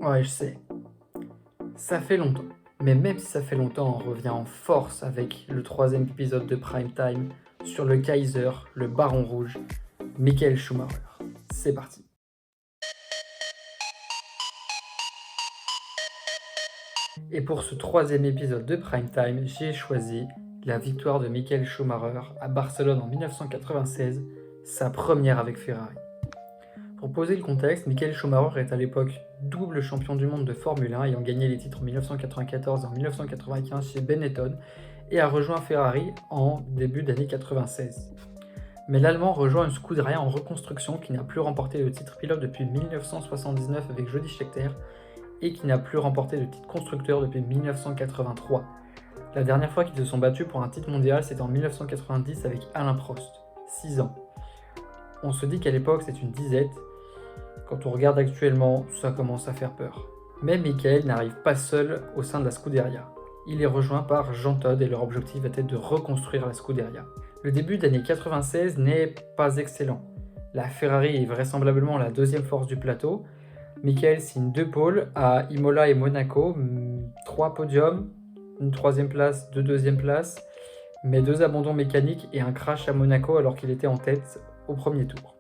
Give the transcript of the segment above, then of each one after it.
Ouais, je sais. Ça fait longtemps. Mais même si ça fait longtemps, on revient en force avec le 3e épisode de Prime Time sur le Kaiser, le Baron Rouge, Michael Schumacher. C'est parti. Et pour ce 3e épisode de Prime Time, j'ai choisi la victoire de Michael Schumacher à Barcelone en 1996, sa première avec Ferrari. Pour poser le contexte, Michael Schumacher est à l'époque double champion du monde de Formule 1, ayant gagné les titres en 1994 et en 1995 chez Benetton, et a rejoint Ferrari en début d'année 96. Mais l'Allemand rejoint une Scuderia en reconstruction qui n'a plus remporté le titre pilote depuis 1979 avec Jody Scheckter et qui n'a plus remporté le titre constructeur depuis 1983. La dernière fois qu'ils se sont battus pour un titre mondial, c'était en 1990 avec Alain Prost, 6 ans. On se dit qu'à l'époque c'est une disette. Quand on regarde actuellement, ça commence à faire peur. Mais Michael n'arrive pas seul au sein de la Scuderia. Il est rejoint par Jean Todt et leur objectif était de reconstruire la Scuderia. Le début d'année 96 n'est pas excellent. La Ferrari est vraisemblablement la deuxième force du plateau. Michael signe 2 pôles à Imola et Monaco, 3 podiums, une 3e place, 2 deuxièmes places, mais 2 abandons mécaniques et un crash à Monaco alors qu'il était en tête au premier tour.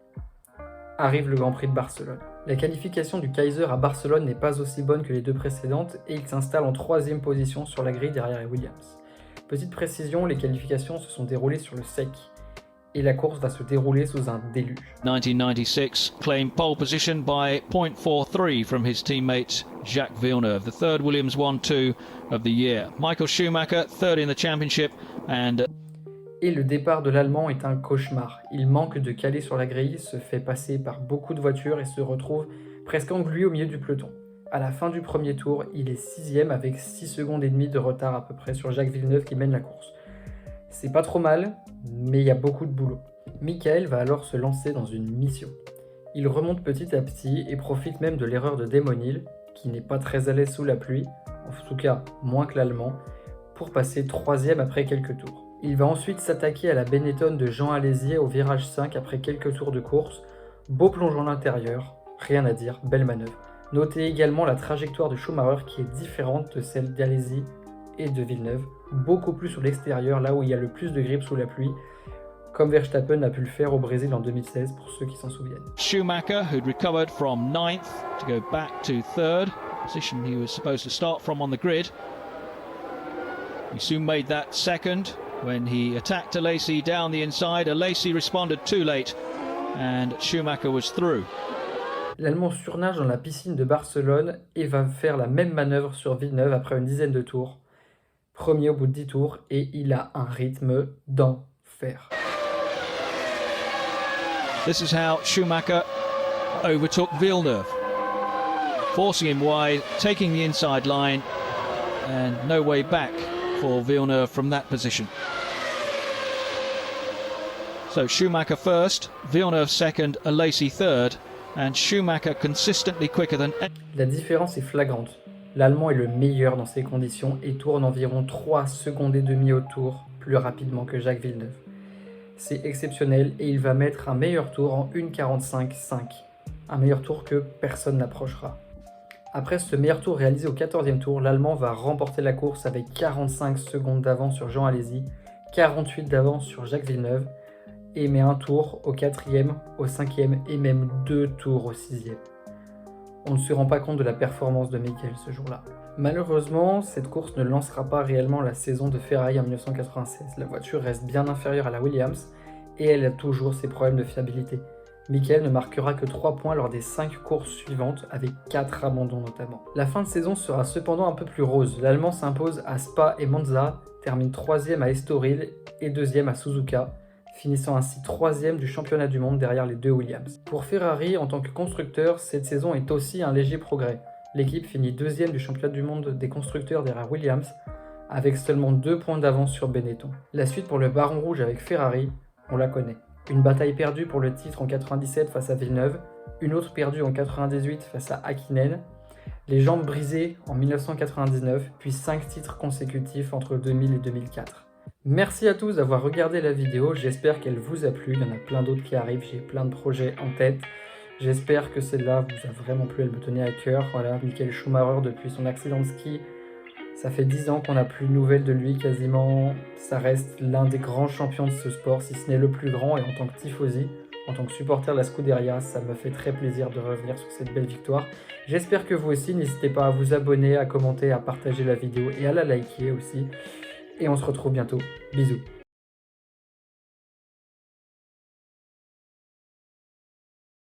Arrive le Grand Prix de Barcelone. La qualification du Kaiser à Barcelone n'est pas aussi bonne que les 2 précédentes et il s'installe en 3e position sur la grille derrière les Williams. Petite précision, les qualifications se sont déroulées sur le sec et la course va se dérouler sous un déluge. 1996 claimed pole position by 0.43 from his teammate Jacques Villeneuve, the third Williams 1-2 of the year. Michael Schumacher, third in the championship and... Et le départ de l'Allemand est un cauchemar. Il manque de caler sur la grille, se fait passer par beaucoup de voitures et se retrouve presque englué au milieu du peloton. À la fin du premier tour, il est 6e avec 6 secondes et demie de retard à peu près sur Jacques Villeneuve qui mène la course. C'est pas trop mal, mais il y a beaucoup de boulot. Michael va alors se lancer dans une mission. Il remonte petit à petit et profite même de l'erreur de Damon Hill, qui n'est pas très à l'aise sous la pluie, en tout cas moins que l'Allemand, pour passer 3e après quelques tours. Il va ensuite s'attaquer à la Benetton de Jean Alesi au virage 5 après quelques tours de course. Beau plongeon à l'intérieur, rien à dire, belle manœuvre. Notez également la trajectoire de Schumacher qui est différente de celle d'Alesi et de Villeneuve, beaucoup plus sur l'extérieur, là où il y a le plus de grip sous la pluie, comme Verstappen a pu le faire au Brésil en 2016 pour ceux qui s'en souviennent. Schumacher, who'd recovered from 9th to go back to 3rd, position he was supposed to start from on the grid. He soon made that 2nd. When he attacked Alesi down the inside, Alesi responded too late and Schumacher was through. L'Allemand surnage dans la piscine de Barcelone et va faire la même manœuvre sur Villeneuve après une dizaine de tours. Premier au bout de 10 tours et il a un rythme d'enfer. This is how Schumacher overtook Villeneuve, forcing him wide, taking the inside line and no way back for Villeneuve from that position. So Schumacher first, Villeneuve second, Alesi third, and Schumacher consistently quicker than... La différence est flagrante. L'Allemand est le meilleur dans ces conditions et tourne environ 3 secondes et demie au tour plus rapidement que Jacques Villeneuve. C'est exceptionnel et il va mettre un meilleur tour en 1:45.5. Un meilleur tour que personne n'approchera. Après ce meilleur tour réalisé au 14e tour, l'Allemand va remporter la course avec 45 secondes d'avance sur Jean Alesi, 48 d'avance sur Jacques Villeneuve, et met un tour au 4e, au 5e et même 2 tours au 6e. On ne se rend pas compte de la performance de Michael ce jour-là. Malheureusement, cette course ne lancera pas réellement la saison de Ferrari en 1996. La voiture reste bien inférieure à la Williams et elle a toujours ses problèmes de fiabilité. Michael ne marquera que 3 points lors des 5 courses suivantes, avec 4 abandons notamment. La fin de saison sera cependant un peu plus rose. L'Allemand s'impose à Spa et Monza, termine 3e à Estoril et 2e à Suzuka, finissant ainsi 3e du championnat du monde derrière les 2 Williams. Pour Ferrari, en tant que constructeur, cette saison est aussi un léger progrès. L'équipe finit 2e du championnat du monde des constructeurs derrière Williams, avec seulement 2 points d'avance sur Benetton. La suite pour le Baron Rouge avec Ferrari, on la connaît. Une bataille perdue pour le titre en 97 face à Villeneuve, une autre perdue en 98 face à Häkkinen, les jambes brisées en 1999, puis 5 titres consécutifs entre 2000 et 2004. Merci à tous d'avoir regardé la vidéo, j'espère qu'elle vous a plu, il y en a plein d'autres qui arrivent, j'ai plein de projets en tête. J'espère que celle-là vous a vraiment plu, elle me tenait à cœur. Voilà, Michael Schumacher, depuis son accident de ski, ça fait 10 ans qu'on n'a plus de nouvelles de lui quasiment. Ça reste l'un des grands champions de ce sport, si ce n'est le plus grand. Et en tant que tifosi, en tant que supporter de la Scuderia, ça me fait très plaisir de revenir sur cette belle victoire. J'espère que vous aussi, n'hésitez pas à vous abonner, à commenter, à partager la vidéo et à la liker aussi. Et on se retrouve bientôt. Bisous.